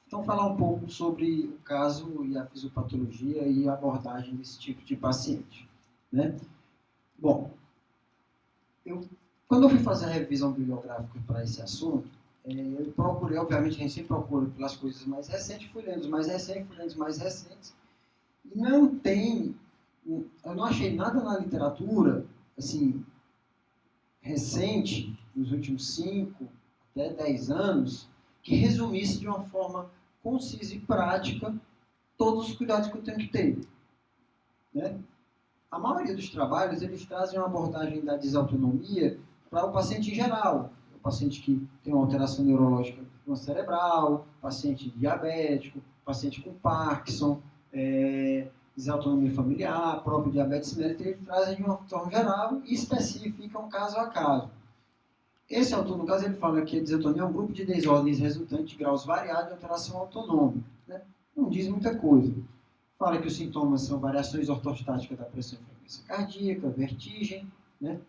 Então, falar um pouco sobre o caso e a fisiopatologia e a abordagem desse tipo de paciente, né? Bom, quando eu fui fazer a revisão bibliográfica para esse assunto, eu procurei, obviamente, a gente sempre procura pelas coisas mais recentes, fui lendo os mais recentes, fui lendo os mais recentes, e eu não achei nada na literatura, assim, recente, nos últimos 5 até 10 anos, que resumisse de uma forma concisa e prática todos os cuidados que eu tenho que ter, né? A maioria dos trabalhos, eles trazem uma abordagem da desautonomia para o paciente em geral. O paciente que tem uma alteração neurológica cerebral, paciente diabético, paciente com Parkinson, desautonomia familiar, próprio diabetes mellitus, eles trazem de uma forma geral e especificam caso a caso. Esse autor, no caso, ele fala que a desautonomia é um grupo de desordens resultante de graus variados de alteração autonômica, né? Não diz muita coisa. Fala que os sintomas são variações ortostáticas da pressão e frequência cardíaca, vertigem, né?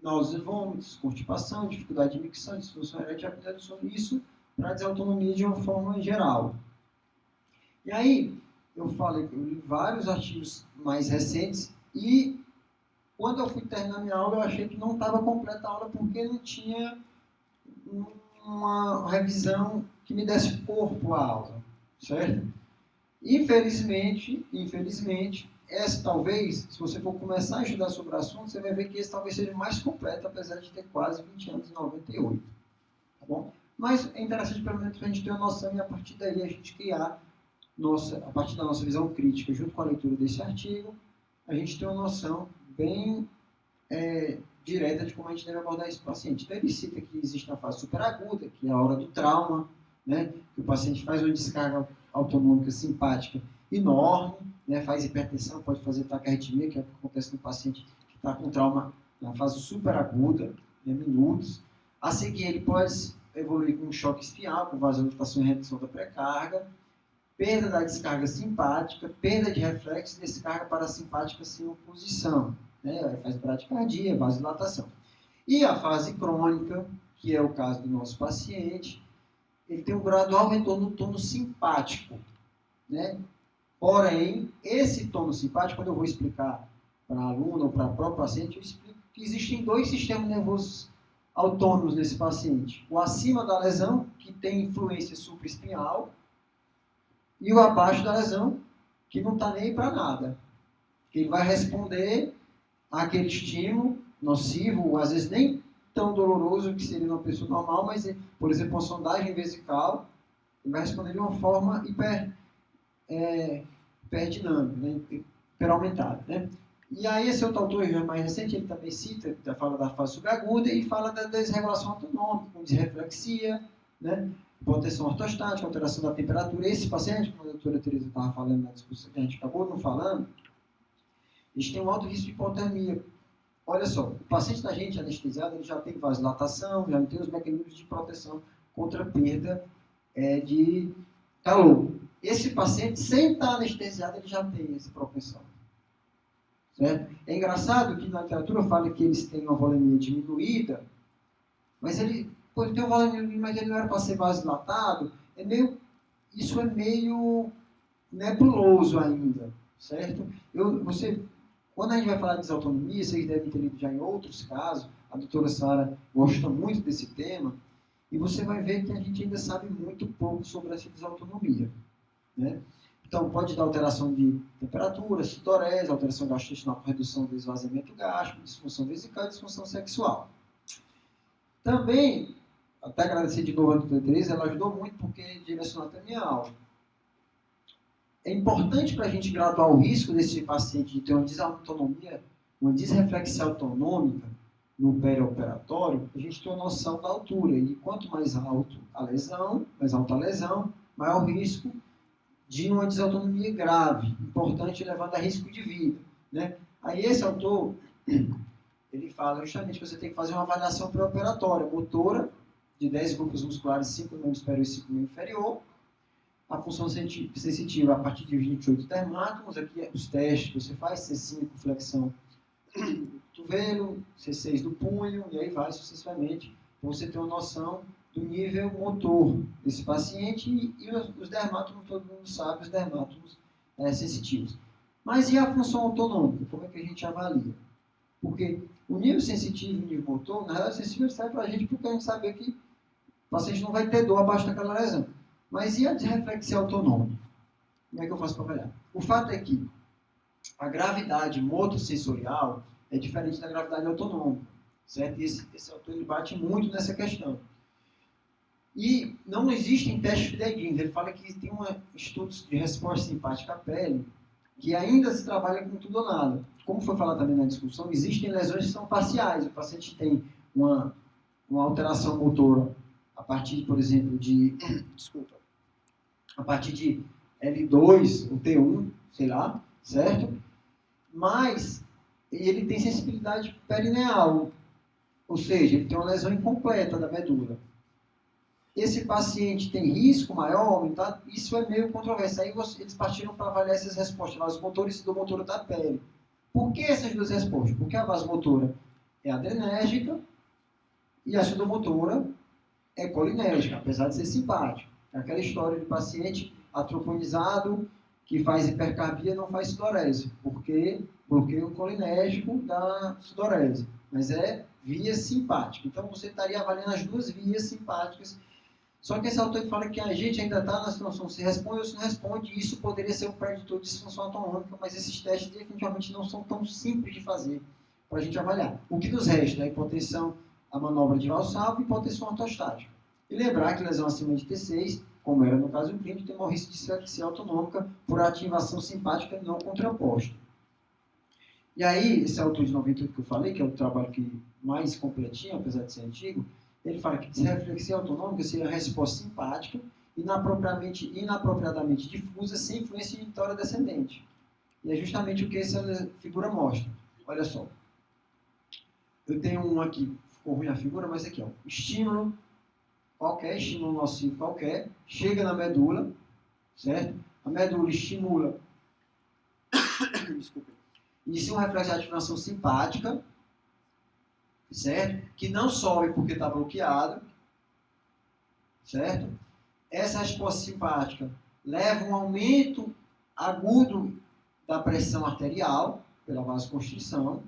Náuseas e vômitos, constipação, dificuldade de micção, disfunção erétil, apneia do sono, isso para a desautonomia de uma forma geral. E aí, eu li vários artigos mais recentes e quando eu fui terminar minha aula, eu achei que não estava completa a aula porque não tinha uma revisão que me desse corpo à aula, certo? Infelizmente, essa talvez, se você for começar a estudar sobre o assunto, você vai ver que esse talvez seja mais completo, apesar de ter quase 20 anos, 98. Tá bom? Mas é interessante, pelo menos, para a gente ter uma noção e a partir daí a gente criar, a partir da nossa visão crítica, junto com a leitura desse artigo, a gente tem uma noção bem direta de como a gente deve abordar esse paciente. Então, ele cita que existe a fase superaguda, que é a hora do trauma, né? Que o paciente faz uma descarga autonômica simpática enorme, né? Faz hipertensão, pode fazer taquiarritmia, que é o que acontece no paciente que está com trauma na fase superaguda, né? Minutos. A seguir, ele pode evoluir com um choque espinhal, com vasodilatação e redução da pré-carga, perda da descarga simpática, perda de reflexo e descarga parasimpática sem oposição. Né? Faz bradicardia, vasodilatação. E a fase crônica, que é o caso do nosso paciente, ele tem um gradual retorno do tônus simpático. Né? Porém, esse tônus simpático, quando eu vou explicar para a aluna ou para a própria paciente, eu explico que existem 2 sistemas nervosos autônomos nesse paciente. O acima da lesão, que tem influência supraespinhal, e o abaixo da lesão, que não está nem para nada. Ele vai responder àquele estímulo nocivo, ou às vezes nem tão doloroso que seria numa pessoa normal, mas, por exemplo, uma sondagem vesical, ele vai responder de uma forma hiperdinâmica, né? Hiperaumentada. Né? E aí, esse outro autor, já mais recente, ele também cita, fala da fase subaguda e fala da desregulação autonômica, com disreflexia, né? Proteção ortostática, alteração da temperatura. Esse paciente, como a doutora Teresa estava falando na discussão que a gente acabou não falando, eles têm um alto risco de hipotermia. Olha só, o paciente da gente anestesiado, ele já tem vasodilatação, já tem os mecanismos de proteção contra a perda de calor. Esse paciente, sem estar anestesiado, ele já tem essa propensão. Certo? É engraçado que na literatura fala que eles têm uma volemia diminuída, mas ele tem uma volemia, mas ele não era para ser vasodilatado. Isso é meio nebuloso ainda, certo? Quando a gente vai falar de desautonomia, vocês devem ter lido já em outros casos, a doutora Sara gosta muito desse tema, e você vai ver que a gente ainda sabe muito pouco sobre essa desautonomia. Né? Então, pode dar alteração de temperatura, sudorese, alteração gastrointestinal com redução do esvaziamento gástrico, disfunção vesical e disfunção sexual. Também, até agradecer de novo a doutora Teresa, ela ajudou muito porque direcionou até a minha aula. É importante para a gente graduar o risco desse paciente de ter uma desautonomia, uma disreflexia autonômica no perioperatório, a gente ter uma noção da altura. E quanto mais alto a lesão, mais alta a lesão, maior o risco de uma desautonomia grave, importante, levando a risco de vida. Né? Aí esse autor, ele fala justamente que você tem que fazer uma avaliação pré-operatória, motora, de 10 grupos musculares, 5 no superior e 5 no inferior, a função sensitiva a partir de 28 dermátomos, aqui os testes que você faz, C5, flexão do cotovelo, C6 do punho, e aí vai sucessivamente, para você ter uma noção do nível motor desse paciente e os dermátomos, todo mundo sabe, os dermátomos sensitivos. Mas e a função autonômica? Como é que a gente avalia? Porque o nível sensitivo e o nível motor, na realidade, o sensível serve para a gente porque a gente sabe que o paciente não vai ter dor abaixo daquela lesão. Mas e a desreflexia autonômica? Como é que eu faço para avaliar? O fato é que a gravidade motossensorial é diferente da gravidade autonômica, certo? E esse autor ele bate muito nessa questão. E não existem testes fidedignos. Ele fala que tem estudos de resposta simpática à pele que ainda se trabalha com tudo ou nada. Como foi falado também na discussão, existem lesões que são parciais. O paciente tem uma alteração motora a partir, por exemplo, a partir de L2 ou T1, sei lá, certo? Mas ele tem sensibilidade perineal, ou seja, ele tem uma lesão incompleta da medula. Esse paciente tem risco maior, aumentado, isso é meio controverso. Aí eles partiram para avaliar essas respostas, vasomotora e cidomotora da pele. Por que essas duas respostas? Porque a vasomotora é adrenérgica e a cidomotora é colinérgica, apesar de ser simpática. É aquela história de paciente atroponizado que faz hipercarbia não faz sudorese, porque bloqueia o colinérgico da sudorese. Mas é via simpática. Então você estaria avaliando as duas vias simpáticas. Só que esse autor fala que a gente ainda está na situação se responde ou se não responde, e isso poderia ser um preditor de disfunção autonômica, mas esses testes definitivamente não são tão simples de fazer para a gente avaliar. O que nos resta é a hipotensão, a manobra de Valsalva e hipotensão ortostática. E lembrar que lesão acima de T6, como era no caso clínico, tem um risco de disreflexia autonômica por ativação simpática não contraposta. E aí, esse autor de 98 que eu falei, que é o trabalho que mais completinho, apesar de ser antigo, ele fala que desreflexia autonômica seria a resposta simpática, inapropriadamente difusa, sem influência inibitória descendente. E é justamente o que essa figura mostra. Olha só. Eu tenho um aqui, ficou ruim a figura, mas aqui, ó. Estímulo nocivo qualquer, chega na medula, certo? A medula estimula, desculpa, inicia um reflexo de ativação simpática, certo? Que não sobe porque está bloqueado, certo? Essa resposta simpática leva a um aumento agudo da pressão arterial pela vasoconstrição.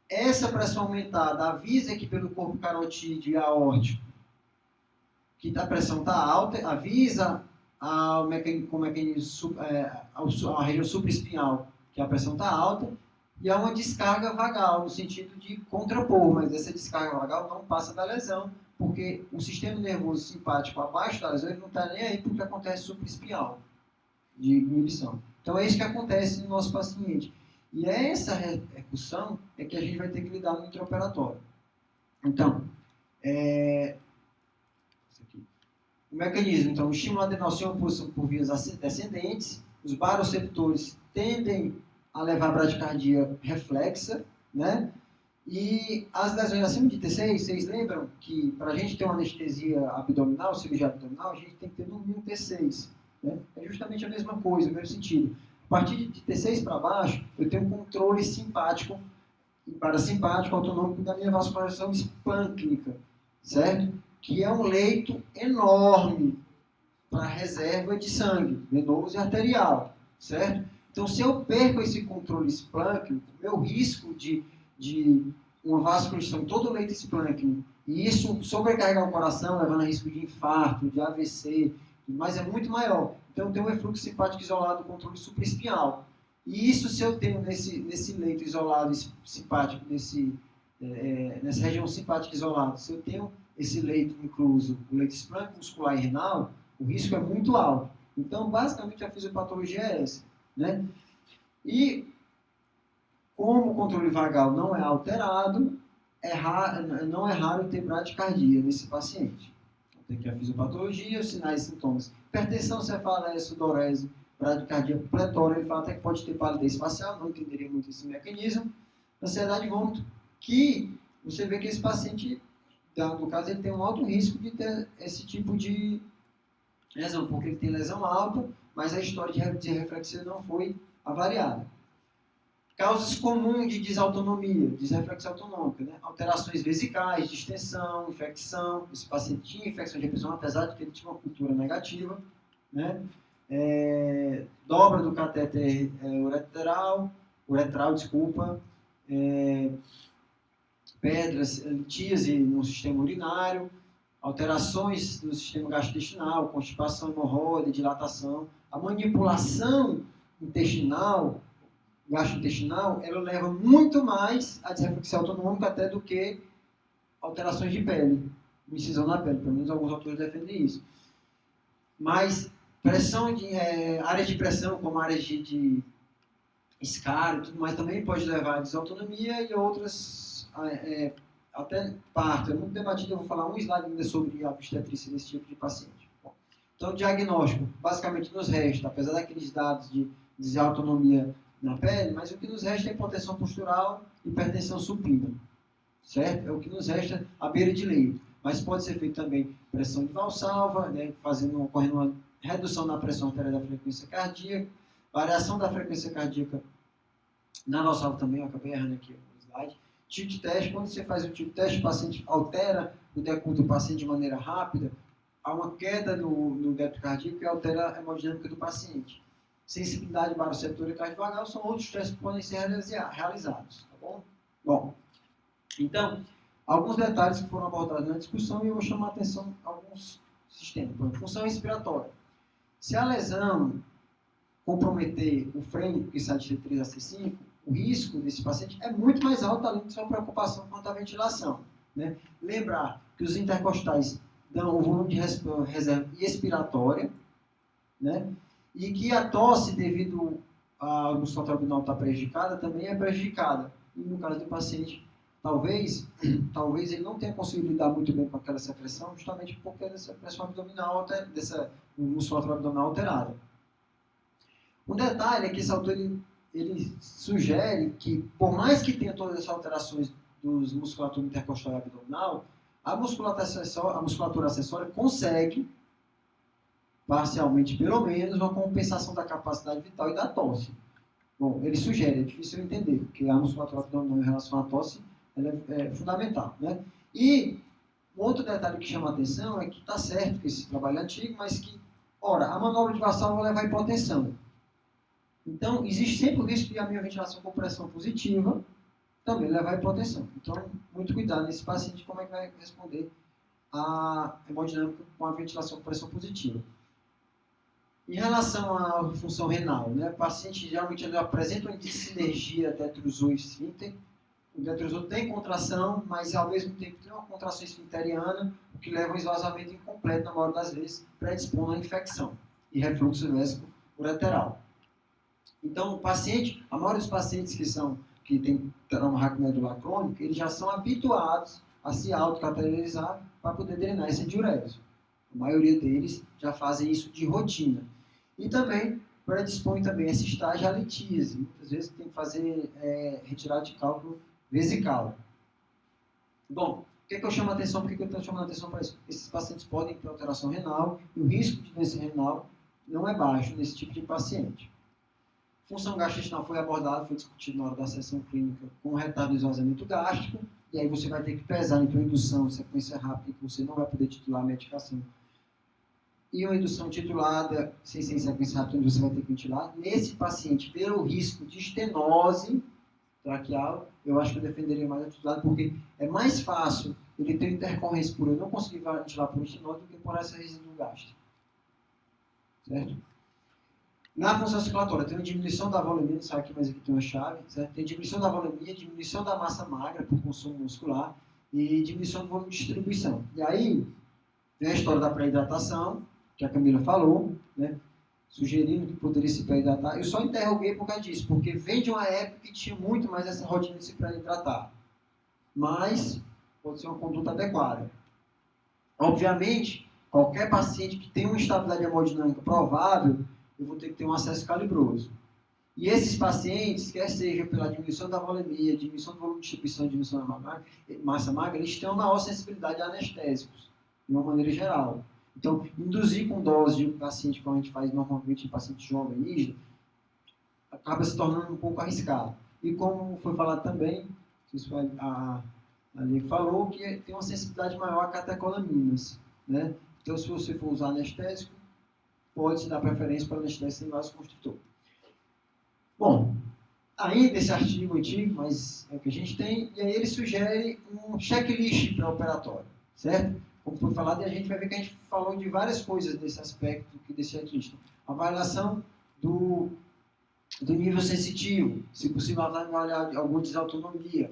Essa pressão aumentada avisa que pelo corpo carotídeo e aórtico que a pressão está alta, avisa a região supraespinhal que a pressão está alta, e há uma descarga vagal, no sentido de contrapor, mas essa descarga vagal não passa da lesão, porque o sistema nervoso simpático abaixo da lesão ele não está nem aí porque acontece supraespinhal de inibição. Então é isso que acontece no nosso paciente. E essa repercussão é que a gente vai ter que lidar no intraoperatório. Então, o mecanismo, então, o estímulo adenoceu por vias descendentes, os baroreceptores tendem a levar a bradicardia reflexa, né? E as lesões acima de T6, vocês lembram que para a gente ter uma anestesia abdominal, cirurgia abdominal, a gente tem que ter no mínimo T6. Né? É justamente a mesma coisa, no mesmo sentido. A partir de T6 para baixo, eu tenho um controle simpático e parasimpático autonômico da minha vascularização esplâncnica, certo? Que é um leito enorme para reserva de sangue, venoso e arterial, certo? Então, se eu perco esse controle esplâncnico, meu risco de uma vascularização todo o leito esplâncnico, e isso sobrecarregar o coração, levando a risco de infarto, de AVC, mas é muito maior. Então, eu tenho um refluxo simpático isolado, controle supraespinhal. E isso, se eu tenho nesse leito isolado simpático, nessa região simpática isolada, se eu tenho esse leito incluso, o leito esplâncnico, muscular e renal, o risco é muito alto. Então, basicamente, a fisiopatologia é essa. Né? E, como o controle vagal não é alterado, não é raro ter bradicardia nesse paciente. Então, tem que a fisiopatologia, os sinais e sintomas. Hipertensão, cefaleia, sudorese, bradicardia pletórica, ele fala até que pode ter palidez facial, não entenderia muito esse mecanismo. Ansiedade e vômito, que você vê que esse paciente, no caso, ele tem um alto risco de ter esse tipo de lesão, porque ele tem lesão alta, mas a história de reflexão não foi avaliada. Causas comuns de desautonomia, desreflexão autonômica, né? Alterações vesicais, distensão, infecção. Esse paciente tinha infecção de repressão, apesar de que ele tinha uma cultura negativa, né? Dobra do catéter uretral, desculpa, pedras, litíase no sistema urinário, alterações no sistema gastrointestinal, constipação, hemorroida, dilatação. A manipulação intestinal, gastrointestinal, ela leva muito mais a desreflexão autonômica até do que alterações de pele, incisão na pele, pelo menos alguns autores defendem isso. Mas pressão áreas de pressão, como áreas de escário e tudo mais, também pode levar à desautonomia e outras, até parto. É muito debatido, eu vou falar um slide ainda sobre a obstetrícia desse tipo de paciente. Bom, então, o diagnóstico, basicamente, nos resta, apesar daqueles dados de desautonomia na pele, mas o que nos resta é hipotensão postural e hipertensão supina, certo? É o que nos resta à beira de leito. Mas pode ser feito também pressão de valsalva, né, ocorrendo uma redução na pressão arterial da frequência cardíaca, variação da frequência cardíaca na valsalva também, eu acabei errando aqui no slide. Tilt teste, quando você faz o tilt teste, o paciente altera o decúbito do paciente de maneira rápida, há uma queda no débito cardíaco e altera a hemodinâmica do paciente. Sensibilidade baroreceptora e cardiovagal são outros testes que podem ser realizados, tá bom? Bom, então, alguns detalhes que foram abordados na discussão e eu vou chamar a atenção a alguns sistemas. Por exemplo, função respiratória. Se a lesão comprometer o freio que sai de C3 a C5, o risco desse paciente é muito mais alto, além de sua preocupação quanto à ventilação, né? Lembrar que os intercostais dão o volume de reserva expiratória, né? E que a tosse, devido à musculatura abdominal estar prejudicada, também é prejudicada. E no caso do paciente, talvez ele não tenha conseguido lidar muito bem com aquela secreção, justamente porque dessa pressão abdominal, dessa musculatura abdominal alterada. Um detalhe é que esse autor ele sugere que, por mais que tenha todas essas alterações dos musculatura intercostal e abdominal, a musculatura acessória consegue, parcialmente pelo menos, uma compensação da capacidade vital e da tosse. Bom, ele sugere, é difícil entender, porque a musculatura abdominal em relação à tosse ela é fundamental, né? E um outro detalhe que chama a atenção é que está certo que esse trabalho é antigo, mas que, ora, a manobra de Valsalva vai levar à hipotensão. Então, existe sempre o risco de a minha ventilação com pressão positiva também levar à hipotensão. Então, muito cuidado nesse paciente, como é que vai responder a hemodinâmica com a ventilação com pressão positiva. Em relação à função renal, né, o paciente geralmente ele apresenta uma dissinergia detrusor-esfíncter. O detrusor tem contração, mas ao mesmo tempo tem uma contração esfincteriana, o que leva a um esvaziamento incompleto, na maioria das vezes, predispondo à infecção e refluxo vésico ureteral. Então, o paciente, a maioria dos pacientes que tem trauma raquimedular crônico, eles já são habituados a se autocateterizar para poder drenar esse diurésio. A maioria deles já fazem isso de rotina. E também predispõe também esse estágio à litíase. Muitas vezes tem que fazer retirada de cálculo vesical. Bom, o que eu chamo a atenção? Por que eu estou chamando a atenção para isso? Esses pacientes podem ter alteração renal e o risco de doença renal não é baixo nesse tipo de paciente. Função gastrointestinal foi abordada, foi discutido na hora da sessão clínica com o retardo do esvaziamento gástrico, e aí você vai ter que pesar entre uma indução, sequência rápida, que você não vai poder titular a medicação, e uma indução titulada, sem sequência rápida, onde você vai ter que ventilar. Nesse paciente, pelo risco de estenose traqueal, eu acho que eu defenderia mais a titulada, porque é mais fácil ele ter intercorrência por eu não conseguir ventilar por estenose do que por essa resíduo gástrico. Certo? Na função circulatória, tem uma diminuição da volemia, não sabe aqui, mas aqui tem uma chave, certo? Tem diminuição da volemia, diminuição da massa magra por consumo muscular e diminuição do volume de distribuição. E aí, tem a história da pré-hidratação, que a Camila falou, né? Sugerindo que poderia se pré-hidratar. Eu só interroguei por causa disso, porque vem de uma época que tinha muito mais essa rotina de se pré-hidratar. Mas pode ser uma conduta adequada. Obviamente, qualquer paciente que tem uma estabilidade hemodinâmica provável, eu vou ter que ter um acesso calibroso. E esses pacientes, quer seja pela diminuição da volemia, diminuição do volume de distribuição, diminuição da massa magra, eles têm uma maior sensibilidade a anestésicos, de uma maneira geral. Então, induzir com dose de um paciente, como a gente faz normalmente em paciente jovem, acaba se tornando um pouco arriscado. E como foi falado também, isso a Lili falou, que tem uma sensibilidade maior a catecolaminas, né? Então, se você for usar anestésico, pode-se dar preferência para anestésico sem vasoconstritor. Bom, ainda esse artigo antigo, mas é o que a gente tem, e aí ele sugere um checklist pré-operatório, certo? Como foi falado, e a gente vai ver que a gente falou de várias coisas nesse aspecto, desse checklist. Avaliação do nível sensitivo, se possível avaliar alguma desautonomia.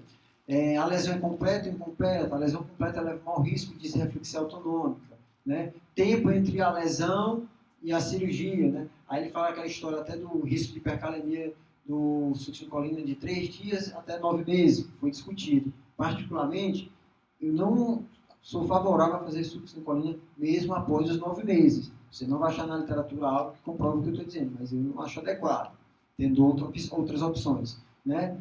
A lesão é completa ou incompleta? A lesão completa leva ao maior risco de disreflexia autonômica, né? Tempo entre a lesão e a cirurgia, né? Aí ele fala aquela história até do risco de hipercalemia do succinilcolina de 3 dias até 9 meses, foi discutido. Particularmente, eu não sou favorável a fazer succinilcolina mesmo após os 9 meses. Você não vai achar na literatura algo que comprove o que eu estou dizendo, mas eu não acho adequado, tendo outras opções, né?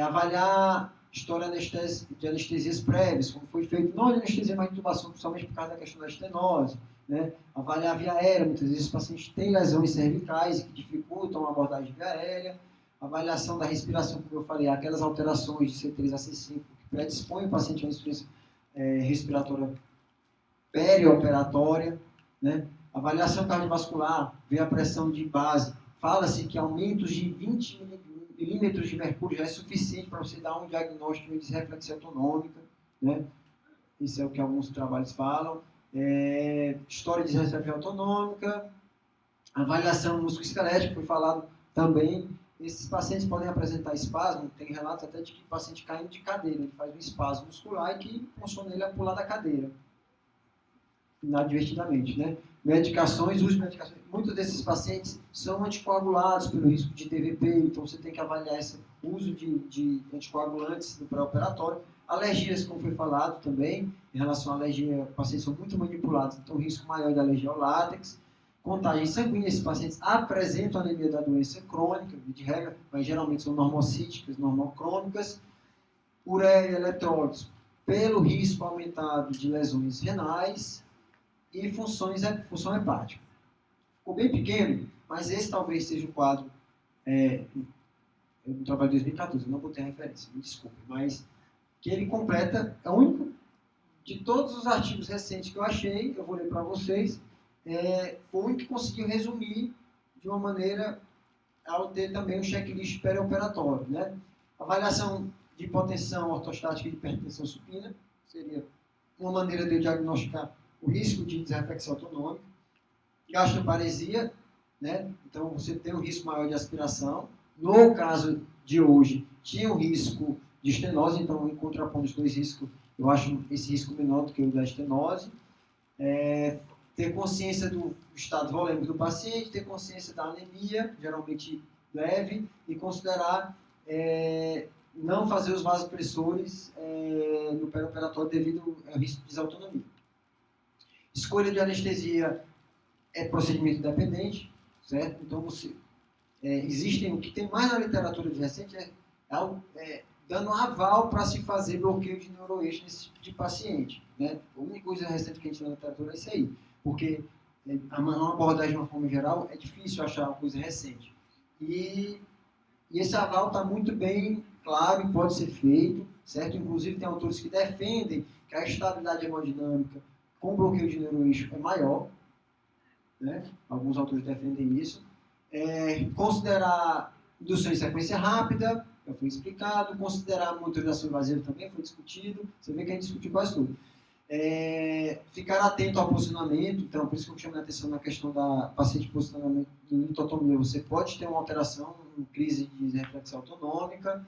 Avaliar história de anestesias prévias, como foi feito, não de anestesia, mas de intubação, principalmente por causa da questão da estenose, né? Avaliar a via aérea, muitas vezes os pacientes têm lesões cervicais que dificultam a abordagem via aérea. Avaliação da respiração, como eu falei, aquelas alterações de C3 a C5 que predispõem o paciente a uma insuficiência respiratória perioperatória, né? Avaliação cardiovascular, ver a pressão de base. Fala-se que aumentos de 20 milímetros de mercúrio já é suficiente para você dar um diagnóstico de disreflexia autonômica, né? Isso é o que alguns trabalhos falam. História de disreflexia autonômica, avaliação musculoesquelética, foi falado também. Esses pacientes podem apresentar espasmo, tem relatos até de que o paciente caindo de cadeira, ele faz um espasmo muscular e que funciona ele a pular da cadeira, inadvertidamente, né? Medicações, uso de medicações. Muitos desses pacientes são anticoagulados pelo risco de TVP, então você tem que avaliar esse uso de anticoagulantes no pré-operatório. Alergias, como foi falado também, em relação à alergia, os pacientes são muito manipulados, então o risco maior de alergia ao látex. Contagem sanguínea, esses pacientes apresentam anemia da doença crônica, de regra, mas geralmente são normocíticas, normocrônicas. Ureia e eletrólitos, pelo risco aumentado de lesões renais e função hepática. Ficou bem pequeno, mas esse talvez seja o quadro. Eu não trabalho em 2014, eu não botei a referência, me desculpe, mas que ele completa, é o único de todos os artigos recentes que eu achei, eu vou ler para vocês, foi o único que conseguiu resumir de uma maneira ao ter também um checklist perioperatório, né? Avaliação de hipotensão ortostática e de hipertensão supina seria uma maneira de eu diagnosticar o risco de disreflexia autonômica. Gastroparesia, né? Então você tem um risco maior de aspiração. No caso de hoje, tinha um risco de estenose, então em contrapondo os dois riscos, eu acho esse risco menor do que o da estenose. Ter consciência do estado volêmico do paciente, ter consciência da anemia, geralmente leve, e considerar não fazer os vasopressores no perioperatório devido ao risco de desautonomia. Escolha de anestesia é procedimento independente, certo? Então, existem, o que tem mais na literatura de recente dando aval para se fazer bloqueio de neuroeixo nesse tipo de paciente, né? A única coisa recente que a gente tem na literatura é isso aí, porque uma abordagem de uma forma geral é difícil achar uma coisa recente. E esse aval está muito bem claro e pode ser feito, certo? Inclusive tem autores que defendem que a estabilidade hemodinâmica com bloqueio de neuroeixo é maior, né? Alguns autores defendem isso. Considerar indução em sequência rápida, já foi explicado. Considerar monitorização invasiva também foi discutido. Você vê que a gente discutiu quase tudo. Ficar atento ao posicionamento, então por isso que eu chamo a atenção na questão da paciente posicionamento de litotomia. Você pode ter uma alteração, uma crise de reflexão autonômica.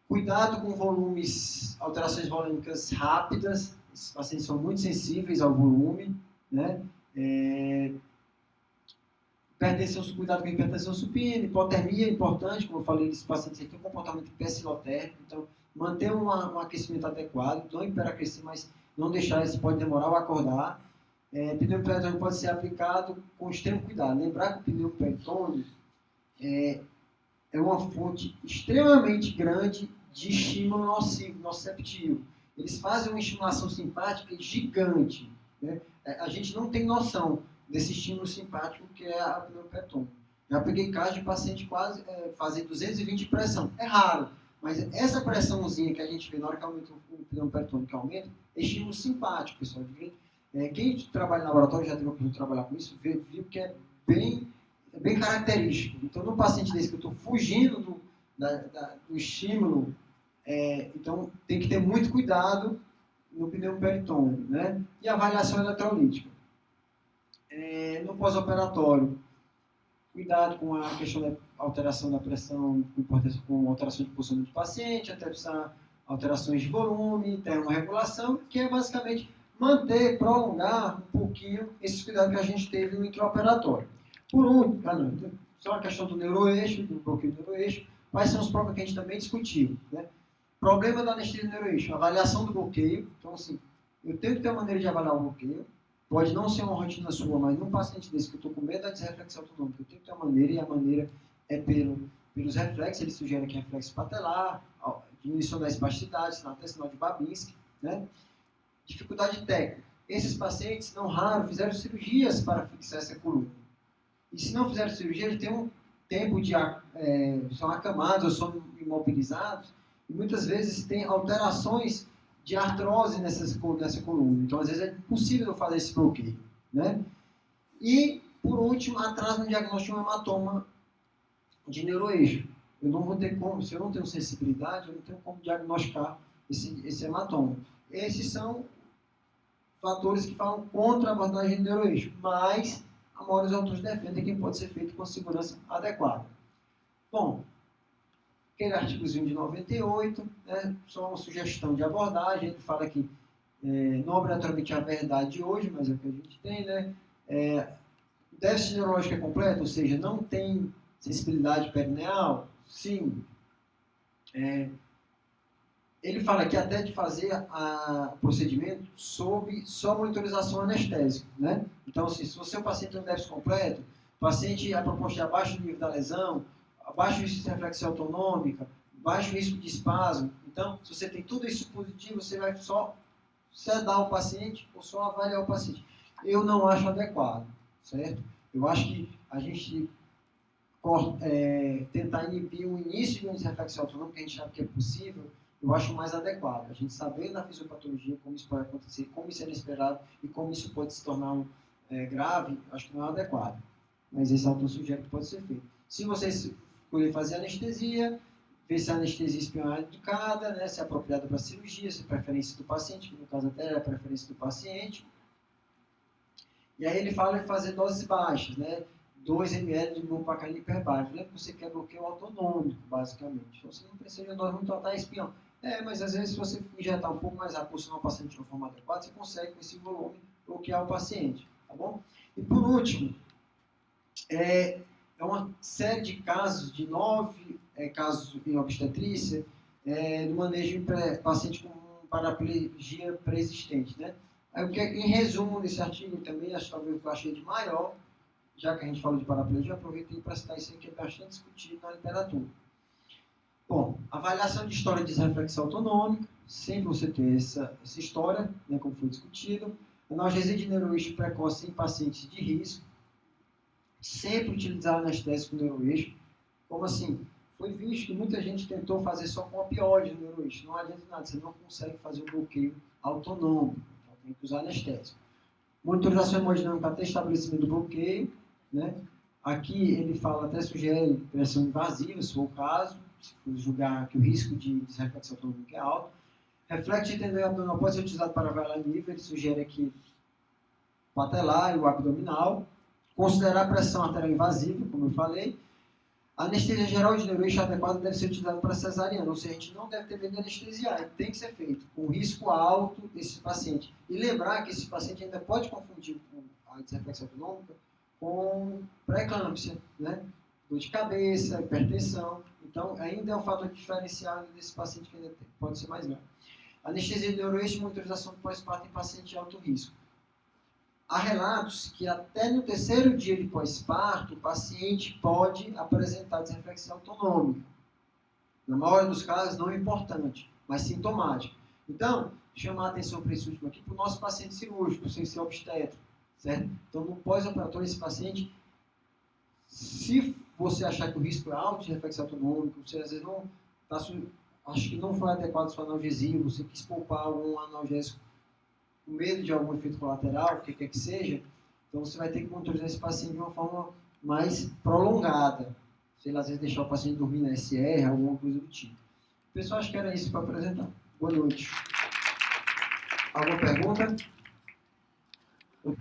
Cuidado com volumes, alterações volêmicas rápidas. Esses pacientes são muito sensíveis ao volume, né? Cuidado com a hipertensão supina, hipotermia é importante, como eu falei, esses pacientes têm um comportamento hipercilotérmico, então manter um aquecimento adequado, não hiperaquecer, mas não deixar, isso pode demorar ou acordar. Pneu peritônio pode ser aplicado com extremo cuidado. Lembrar que o pneu peritônio é uma fonte extremamente grande de estímulo nocivo, noceptivo. Eles fazem uma estimulação simpática gigante, né? A gente não tem noção desse estímulo simpático que é a pneu peritônio. Já peguei caso de paciente quase fazer 220 de pressão. É raro, mas essa pressãozinha que a gente vê na hora que aumenta o pneu peritônico aumenta, é estímulo simpático, pessoal. Quem trabalha em laboratório, já teve a oportunidade de trabalhar com isso, viu que é bem característico. Então, no paciente desse que eu estou fugindo do estímulo, então tem que ter muito cuidado no pneu peritônico, né? E avaliação eletrolítica. No pós-operatório, cuidado com a questão da alteração da pressão, com alteração de posicionamento do paciente, até precisar alterações de volume, termorregulação, que é basicamente manter, prolongar um pouquinho esses cuidados que a gente teve no intraoperatório. Por último, só a questão do neuroeixo, do bloqueio do neuroeixo, quais são os problemas que a gente também discutiu, né? Problema da anestesia do neuroeixo, avaliação do bloqueio. Então, assim, eu tenho que ter uma maneira de avaliar o bloqueio. Pode não ser uma rotina sua, mas num paciente desse que eu estou com medo da desreflexão autonômica, eu tenho que ter uma maneira, e a maneira é pelos reflexos. Ele sugere aqui reflexo patelar, diminuição da espasticidade, até sinal de Babinski, né? Dificuldade técnica. Esses pacientes, não raro, fizeram cirurgias para fixar essa coluna. E se não fizeram cirurgia, eles têm um tempo de... são acamados ou são imobilizados, e muitas vezes tem alterações de artrose nessa coluna. Então, às vezes, é impossível fazer esse bloqueio, né? E, por último, atraso no diagnóstico de um hematoma de neuroeixo. Eu não vou ter como, se eu não tenho sensibilidade, eu não tenho como diagnosticar esse hematoma. Esses são fatores que falam contra a abordagem de neuroeixo, mas a maioria dos autores defendem que pode ser feito com segurança adequada. Bom, aquele artigozinho de 98, né, só uma sugestão de abordagem. Ele fala que não obrigatoriamente a verdade hoje, mas é o que a gente tem, né? O déficit neurológico é completo, ou seja, não tem sensibilidade perineal? Sim. Ele fala aqui até de fazer o procedimento sob só monitorização anestésica, né? Então, assim, se você é um paciente tem um déficit completo, o paciente, a proposta é abaixo do nível da lesão, baixo risco de reflexão autonômica, baixo risco de espasmo. Então, se você tem tudo isso positivo, você vai só sedar o paciente ou só avaliar o paciente. Eu não acho adequado, certo? Eu acho que a gente tentar inibir o início de uma reflexão autonômica, que a gente sabe que é possível, eu acho mais adequado. A gente sabendo da fisiopatologia, como isso pode acontecer, como isso é inesperado e como isso pode se tornar grave, acho que não é adequado. Mas esse autor sugere que pode ser feito. Se você escolher fazer anestesia, ver se a anestesia espinhal é indicada, né, se é apropriada para cirurgia, se é preferência do paciente, que no caso até é a preferência do paciente. E aí ele fala em fazer doses baixas, né? 2 ml de bupropion hiperbárico. Lembra que você quer bloqueio autonômico, basicamente. Então você não precisa de uma dose muito alta da espinhal. Mas às vezes se você injetar um pouco mais rápido, posicionar o paciente de uma forma adequada, você consegue com esse volume bloquear o paciente, tá bom? E por último, é uma série de casos, de 9 casos em obstetrícia, no manejo de paciente com paraplegia pré-existente, né? Em resumo, nesse artigo também, talvez o que eu achei de maior, já que a gente falou de paraplegia, aproveitei para citar isso aí, que é bastante discutido na literatura. Bom, avaliação de história de desreflexão autonômica, sempre você ter essa história, né, como foi discutido. Analgesia de neuroeixo precoce em pacientes de risco. Sempre utilizar anestésico no neuroeixo. Como assim? Foi visto que muita gente tentou fazer só com opioide no neuroeixo. Não adianta nada, você não consegue fazer um bloqueio autonômico. Então tem que usar anestésico. Monitorização hemodinâmica até estabelecimento do bloqueio, né? Aqui ele fala, até sugere pressão invasiva, se for o caso, se for julgar que o risco de desreflexão autonômica é alto. Reflexo de tendão abdominal pode ser utilizado para avaliar nível, ele sugere aqui patelar e o abdominal. Considerar a pressão arterial invasiva, como eu falei. A anestesia geral de neuroeixo adequada deve ser utilizada para cesariana, ou seja, a gente não deve ter medo de anestesiar, tem que ser feito com risco alto desse paciente. E lembrar que esse paciente ainda pode confundir a desreflexão autonômica com pré-eclâmpsia, né? Dor de cabeça, hipertensão. Então, ainda é um fator diferencial desse paciente que ainda pode ser mais grave. Anestesia de neuroeixo e monitorização do pós-parto em paciente de alto risco. Há relatos que até no 3º dia de pós-parto, o paciente pode apresentar desreflexão autonômica. Na maioria dos casos, não é importante, mas sintomático. Então, chamar a atenção para esse último aqui, para o nosso paciente cirúrgico, sem ser obstetra, certo? Então, no pós-operatório, esse paciente, Se você achar que o risco é alto de reflexo autonômico, você às vezes não tá, acho que não foi adequado sua analgesia, você quis poupar algum analgésico com medo de algum efeito colateral, o que quer que seja, então você vai ter que monitorizar esse paciente de uma forma mais prolongada. Sei lá, às vezes deixar o paciente dormir na SR, alguma coisa do tipo. Pessoal, acho que era isso para apresentar. Boa noite. Alguma pergunta?